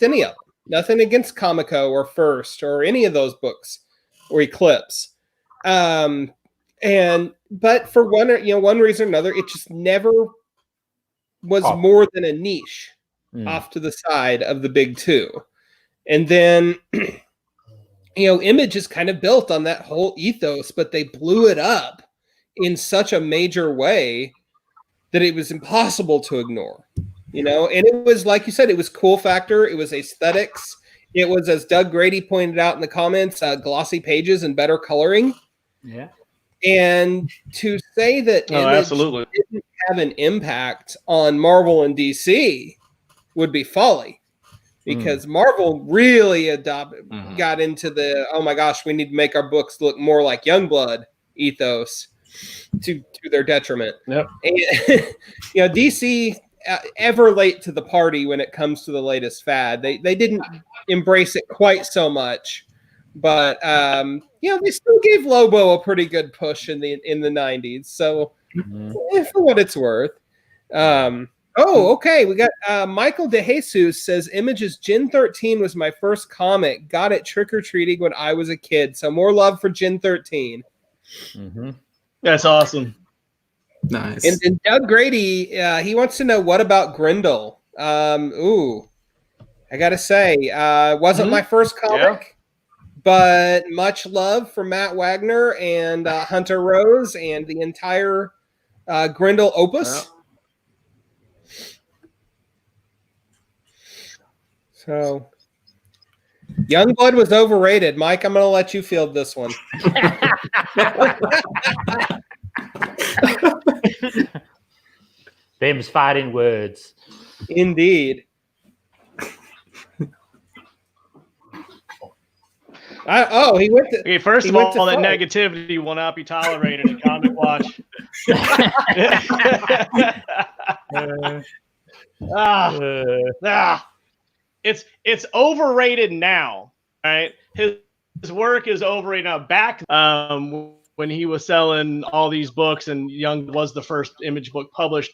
any of them. Nothing against Comico or First or any of those books or Eclipse. But for one reason or another, it just never was more than a niche off to the side of the big 2. And then, Image is kind of built on that whole ethos, but they blew it up in such a major way that it was impossible to ignore. And it was, like you said, it was cool factor. It was aesthetics. It was, as Doug Grady pointed out in the comments, glossy pages and better coloring. Yeah. And to say that Image didn't have an impact on Marvel and DC would be folly, because Marvel really got into the, oh my gosh, we need to make our books look more like Youngblood ethos to their detriment. Yep. And, DC ever late to the party when it comes to the latest fad. They didn't embrace it quite so much, but they still gave Lobo a pretty good push in the 90s. So for what it's worth. Okay. We got Michael DeJesus says Image's Gin 13 was my first comic. Got it trick-or-treating when I was a kid. So more love for Gin 13. That's awesome. Nice. And Doug Grady, he wants to know, what about Grindel? I got to say, wasn't my first comic, but much love for Matt Wagner and Hunter Rose and the entire Grindel opus. So, Youngblood was overrated. Mike, I'm going to let you field this one. Them's fighting words. Indeed. He went to. Okay, first of all, that negativity will not be tolerated in Comic Watch. It's overrated now. All right, his work is overrated now. Back when he was selling all these books and Young was the first Image book published,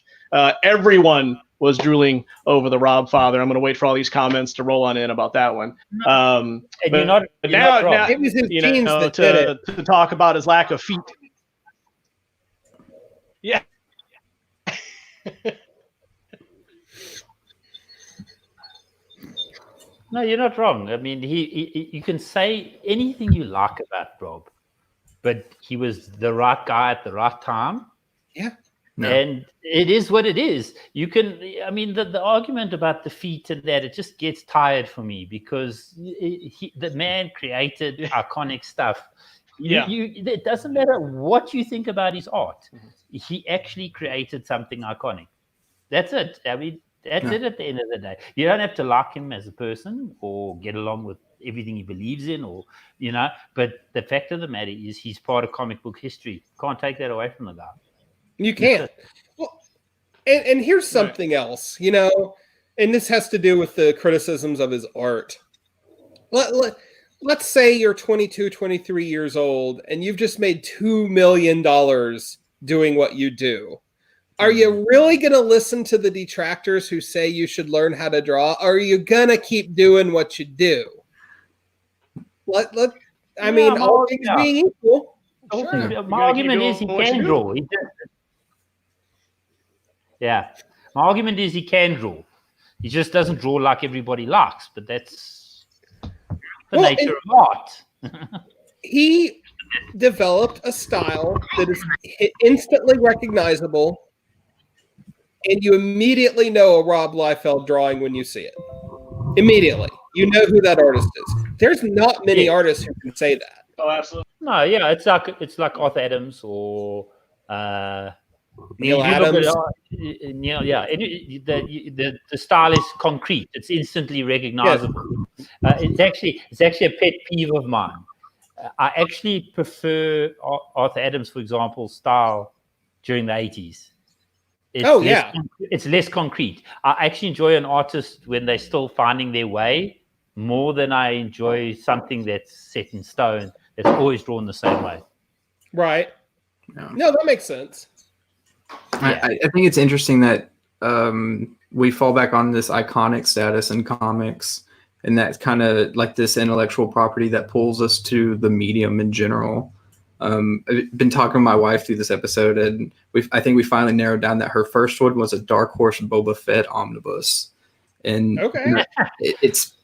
everyone was drooling over the Rob Father. I'm going to wait for all these comments to roll on in about that one. And you're not wrong. It was his genes that did it. To talk about his lack of feet. Yeah. No, you're not wrong. I mean, you can say anything you like about Rob, but he was the right guy at the right time. Yeah. No. And it is what it is. You can, I mean, the argument about the feet and that, it just gets tired for me because the man created iconic stuff. It doesn't matter what you think about his art. He actually created something iconic. That's it. I mean, that's it at the end of the day. You don't have to like him as a person or get along with everything he believes in, or but the fact of the matter is he's part of comic book history. Can't take that away from the guy. You can't. Well, and here's something else, and this has to do with the criticisms of his art. Let's say you're 22, 23 years old, and you've just made $2 million doing what you do. Are you really going to listen to the detractors who say you should learn how to draw? Or are you going to keep doing what you do? I mean, all things being equal. Sure. My argument is he can draw. My argument is he can draw. He just doesn't draw like everybody likes, but that's the nature of art. He developed a style that is instantly recognizable, and you immediately know a Rob Liefeld drawing when you see it. Immediately. You know who that artist is. There's not many artists who can say that. Oh, absolutely. No, it's like Arthur Adams or Neil Adams. The style is concrete. It's instantly recognizable. Yes. It's actually a pet peeve of mine. I actually prefer Arthur Adams, for example, style during the 80s. It's less concrete. I actually enjoy an artist when they're still finding their way more than I enjoy something that's set in stone, that's always drawn the same way. Right. No, that makes sense. I think it's interesting that we fall back on this iconic status in comics, and that's kind of like this intellectual property that pulls us to the medium in general. I've been talking to my wife through this episode, and I think we finally narrowed down that her first one was a Dark Horse Boba Fett omnibus. And it's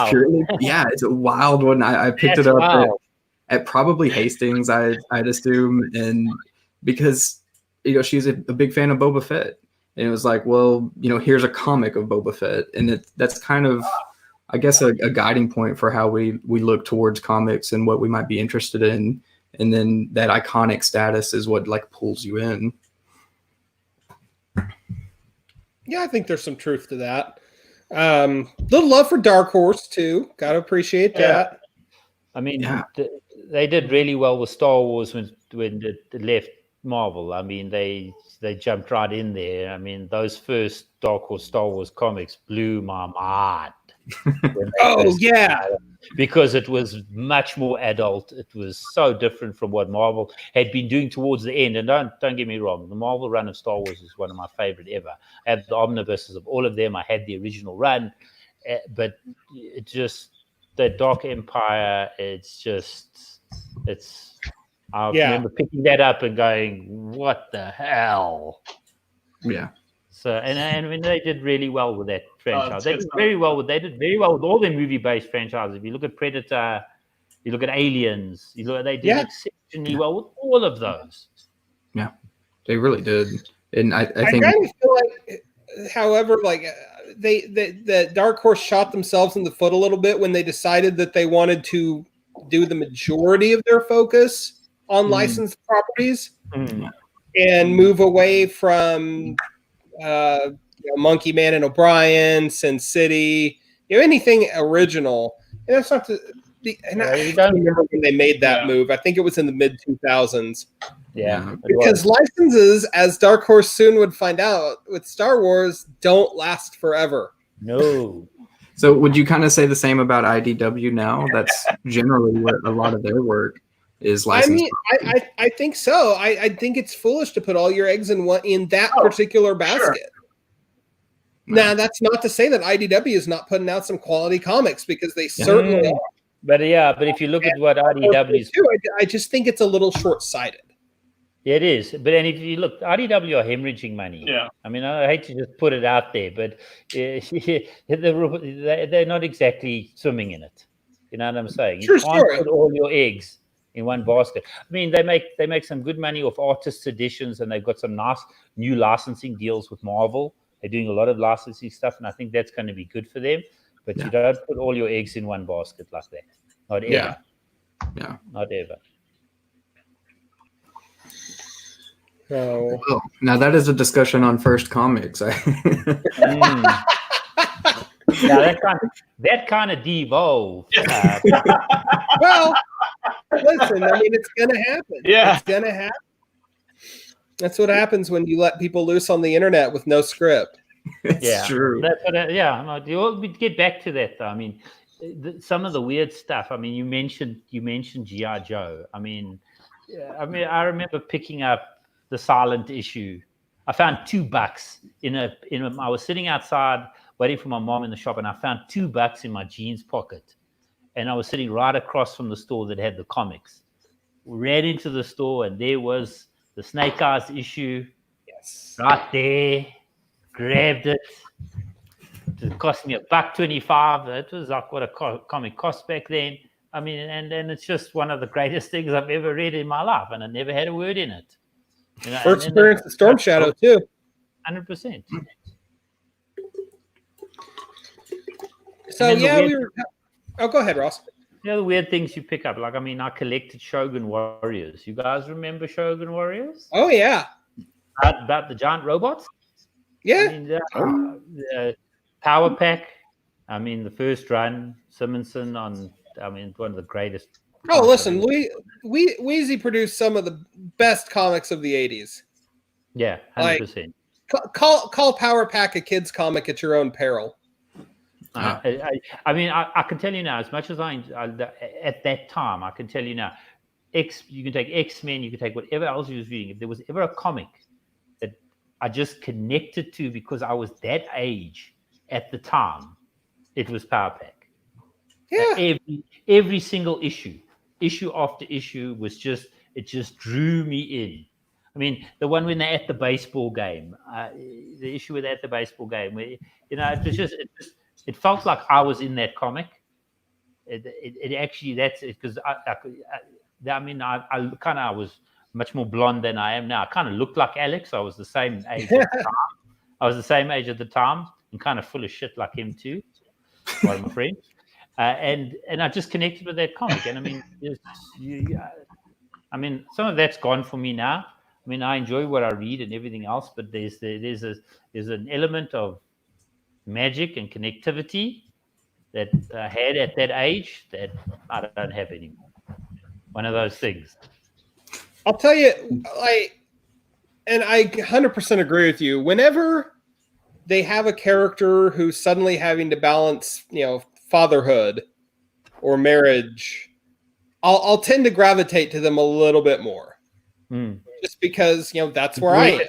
purely, it's a wild one. I picked it up at probably Hastings, I'd assume, and because she's a big fan of Boba Fett, and it was like, well, here's a comic of Boba Fett, and that's kind of, I guess, a guiding point for how we look towards comics and what we might be interested in, and then that iconic status is what pulls you in. Yeah, I think there's some truth to that. Little love for Dark Horse too. Gotta appreciate that. I mean, they did really well with Star Wars when it left Marvel. I mean, they jumped right in there. I mean, those first Dark Horse Star Wars comics blew my mind. Oh yeah. Because it was much more adult. It was so different from what Marvel had been doing towards the end. And don't get me wrong, the Marvel run of Star Wars is one of my favorite ever. I had the omnibuses of all of them. I had the original run, but it just the Dark Empire. I remember picking that up and going, "What the hell?" Yeah. So and I mean they did really well with that franchise. They did stuff. very well with all their movie-based franchises. If you look at Predator, you look at Aliens, they did exceptionally well with all of those. Yeah, they really did. And I think kind of feel like, however, like the Dark Horse shot themselves in the foot a little bit when they decided that they wanted to do the majority of their focus on licensed properties and move away from Monkey Man and O'Brien, Sin City, anything original. And that's not I don't remember when they made that move. I think it was in the mid 2000s. Yeah, because licenses, as Dark Horse soon would find out with Star Wars, don't last forever. No. So would you kind of say the same about IDW now? That's generally what a lot of their work is licensed. I think so. I think it's foolish to put all your eggs in that particular basket. Sure. Now, that's not to say that IDW is not putting out some quality comics, because they certainly are. But if you look at what IDW is, I just think it's a little short-sighted. Yeah, it is. But if you look, IDW are hemorrhaging money. Yeah. I mean, I hate to just put it out there, but they're not exactly swimming in it. You know what I'm saying? You can't put all your eggs in one basket. I mean, they make some good money off artists' editions, and they've got some nice new licensing deals with Marvel. They're doing a lot of licensing stuff, and I think that's going to be good for them. But you don't put all your eggs in one basket like that. Not ever. Yeah. Not ever. So now that is a discussion on First Comics. Now that kind of devolved. Well, listen, I mean, it's going to happen. Yeah. It's going to happen. That's what happens when you let people loose on the internet with no script. It's true. We get back to that though. I mean, some of the weird stuff. I mean, you mentioned G.I. Joe. I mean, I remember picking up the silent issue. I found $2 I was sitting outside waiting for my mom in the shop, and I found $2 in my jeans pocket, and I was sitting right across from the store that had the comics. Ran into the store, and there was the Snake Eyes issue. Yes. Right there. Grabbed it. It cost me $1.25. It was like what a comic cost back then. I mean, and it's just one of the greatest things I've ever read in my life, and I never had a word in it. First experience of Storm Shadow too. 100%. So we were. Oh, go ahead, Ross. The weird things you pick up, like I collected Shogun Warriors. You guys remember Shogun Warriors? Oh yeah. About the giant robots. Yeah. I mean, the Power Pack. I mean, the first run, Simonson on. I mean, one of the greatest. Oh, listen, Weezy produced some of the best comics of the 80s. Yeah, 100%. Call Power Pack a kid's comic at your own peril. I can tell you now, as much as at that time, I can tell you now, you can take X-Men, you can take whatever else you was reading. If there was ever a comic that I just connected to because I was that age at the time, it was Power Pack. Yeah. Every single issue after issue it just drew me in. I mean, the one when they're at the baseball game, the issue with at the baseball game, where it felt like I was in that comic. It actually, that's it, because I was much more blonde than I am now. I kind of looked like Alex. I was the same age at the time, and kind of full of shit like him too. One of my friends. And I just connected with that comic, and some of that's gone for me now. I mean, I enjoy what I read and everything else, but there's an element of magic and connectivity that I had at that age that I don't have anymore. One of those things. I'll tell you, and I 100% agree with you. Whenever they have a character who's suddenly having to balance, fatherhood or marriage, I'll tend to gravitate to them a little bit more, just because that's where I am.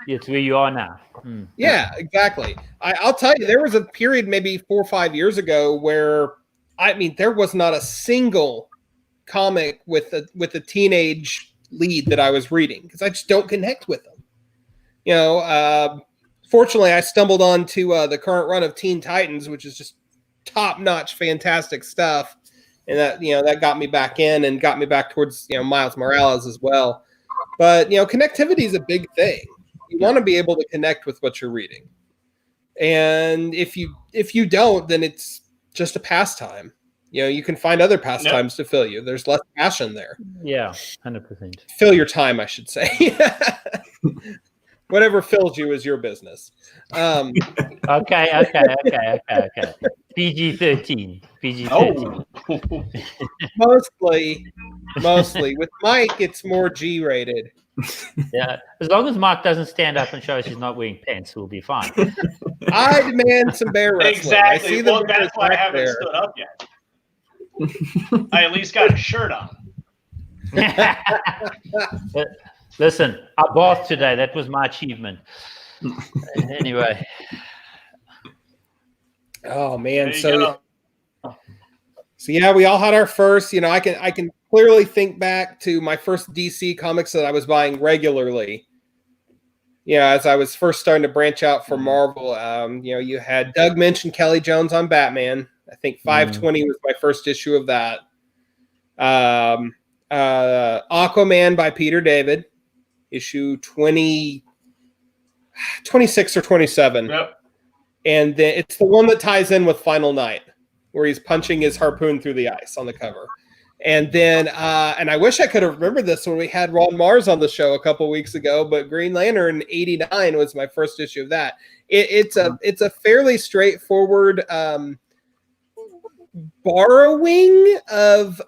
It's where you are now. Yeah, exactly. I'll tell you, there was a period maybe 4 or 5 years ago where there was not a single comic with a teenage lead that I was reading because I just don't connect with them. Fortunately, I stumbled onto the current run of Teen Titans, which is just top-notch, fantastic stuff, and that got me back in and got me back towards Miles Morales as well. But connectivity is a big thing. You want to be able to connect with what you're reading, and if you don't, then it's just a pastime. You can find other pastimes to fill you. There's less passion there. Yeah, 100%. Fill your time, I should say. Whatever fills you is your business. Okay. PG-13. Oh. Mostly. With Mike, it's more G-rated. Yeah, as long as Mark doesn't stand up and show us he's not wearing pants, we'll be fine. I demand some bear wrestling. Exactly. I see Well, that's why I haven't stood up yet. I at least got a shirt on. Listen, I bathed today. That was my achievement. Anyway. Oh man, so yeah, we all had our first. I can clearly think back to my first DC comics that I was buying regularly. As I was first starting to branch out for Marvel. You had Doug Minch and Kelly Jones on Batman. I think 520 was my first issue of that. Aquaman by Peter David, issue 26 or 27. Yep. And then it's the one that ties in with Final Night, where he's punching his harpoon through the ice on the cover. And then, and I wish I could have remembered this when we had Ron Mars on the show a couple weeks ago, but Green Lantern 89 was my first issue of that. It's a fairly straightforward borrowing of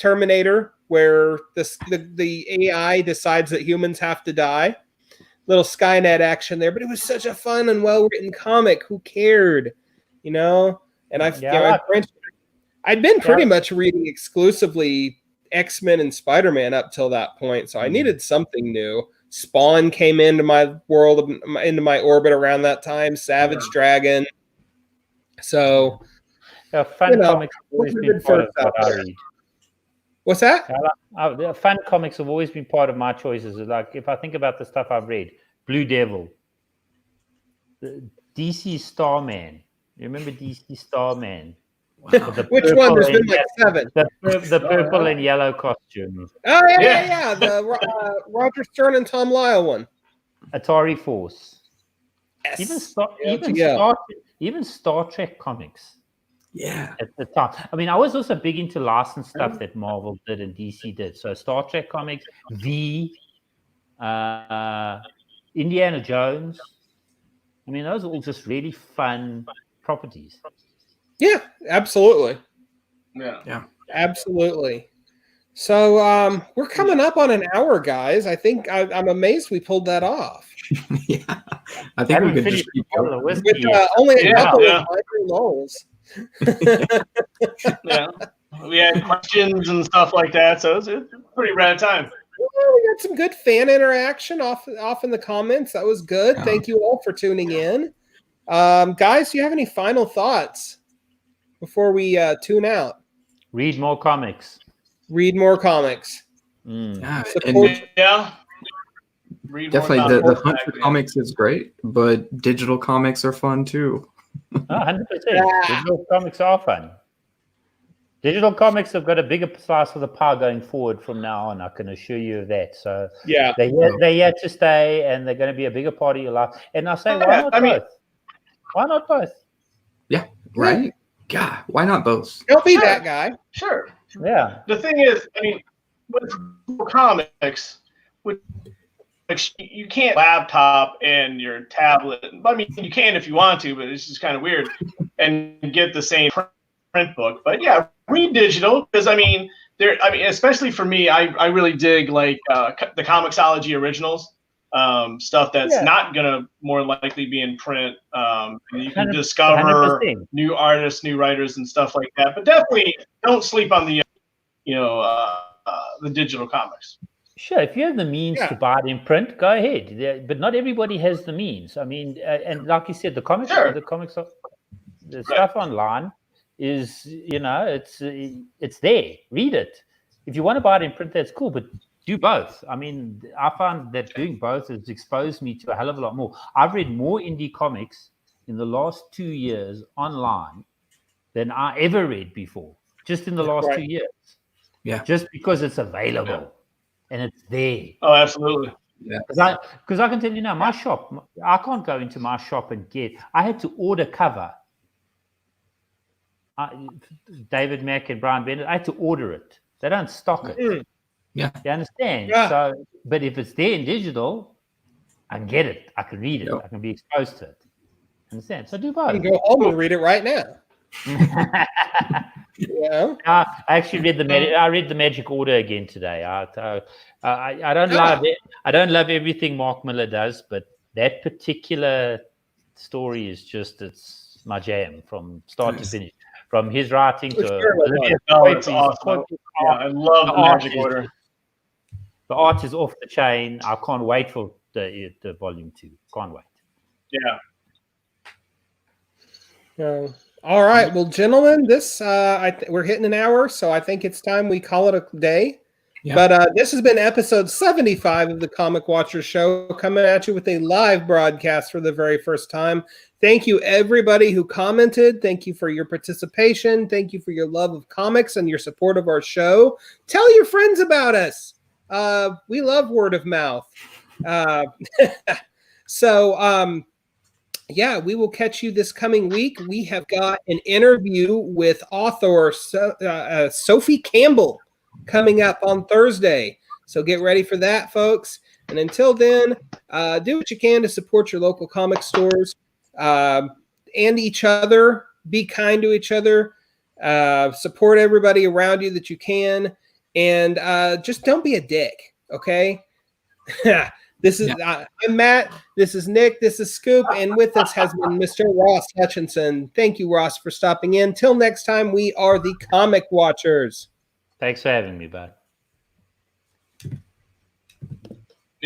Terminator, where the AI decides that humans have to die. Little Skynet action there, but it was such a fun and well-written comic. Who cared, And I'd been pretty much reading exclusively X-Men and Spider-Man up till that point, so I needed something new. Spawn came into my world, into my orbit around that time. Savage Dragon. So, fun comics have always been part of what I read. What's that? Fun comics have always been part of my choices. Like if I think about the stuff I've read, Blue Devil, DC Starman. You remember DC Starman? Wow. Which one? There's been like 7. The purple and yellow costume. Oh yeah. The Roger Stern and Tom Lyle one. Atari Force. Yes. Even Star Trek comics. Yeah. At the time. I mean, I was also big into licensed stuff that Marvel did and DC did. So Star Trek comics, Indiana Jones. I mean, those are all just really fun properties. Yeah, absolutely. Yeah. Absolutely. So we're coming up on an hour, guys. I think I'm amazed we pulled that off. Yeah. I think we could just keep going. With only a couple of minor lulls. Yeah, we had questions and stuff like that, so it's a pretty rad time. Well, we got some good fan interaction off in the comments. That was good. Yeah. Thank you all for tuning in. Guys, do you have any final thoughts before we tune out? Read more comics. Read more comics. Yeah, Read definitely the hunt for comics is great, but digital comics are fun too. 100%. Digital comics are fun. Digital comics have got a bigger slice of the pie going forward from now on. I can assure you of that. So yeah, they're here to stay, and they're going to be a bigger part of your life. And I say, why not both? Why not both? Yeah, right. Yeah, why not both? Don't be that guy. Sure. Yeah. The thing is, I mean, with comics, you can't laptop and your tablet. I mean, you can if you want to, but it's just kind of weird. And get the same print book. But yeah, read digital because especially for me, I really dig like the Comixology originals. stuff that's Yeah. not gonna more likely be in print. And you can 100%. discover new artists, new writers, and stuff like that. But definitely don't sleep on the the digital comics. Sure, if you have the means to buy it in print, go ahead. But not everybody has the means. I mean, and like you said, the comics, the stuff online is, it's there. Read it. If you want to buy it in print, that's cool. But do both. I mean, I found that doing both has exposed me to a hell of a lot more. I've read more indie comics in the last 2 years online than I ever read before. Just in the last 2 years. Yeah. Just because it's available. And it's there. Oh, absolutely. Yeah. Because I can tell you now, my shop, I can't go into my shop and I had to order cover. David Mack and Brian Bennett, I had to order it. They don't stock it. Yeah. You understand? Yeah. So, but if it's there in digital, I can get it. I can read it. Yep. I can be exposed to it. Understand? So do both. You can go home and read it right now. Yeah. I actually read the Magic Order again today. I don't love it. I don't love everything Mark Miller does, but that particular story is it's my jam from start to finish. From his writing to it's awesome. I love the Magic Order. The art is off the chain. I can't wait for the volume 2. Can't wait. Yeah. All right, well, gentlemen, we're hitting an hour, so I think it's time we call it a day. Yeah. But this has been episode 75 of the Comic Watchers Show, coming at you with a live broadcast for the very first time. Thank you, everybody who commented. Thank you for your participation. Thank you for your love of comics and your support of our show. Tell your friends about us. We love word of mouth. Yeah, we will catch you this coming week. We have got an interview with author Sophie Campbell coming up on Thursday. So get ready for that, folks. And until then, do what you can to support your local comic stores and each other. Be kind to each other. Support everybody around you that you can. And just don't be a dick, okay? I'm Matt. This is Nick. This is Scoop. And with us has been Mr. Ross Hutchinson. Thank you, Ross, for stopping in. Till next time, we are the Comic Watchers. Thanks for having me, bud.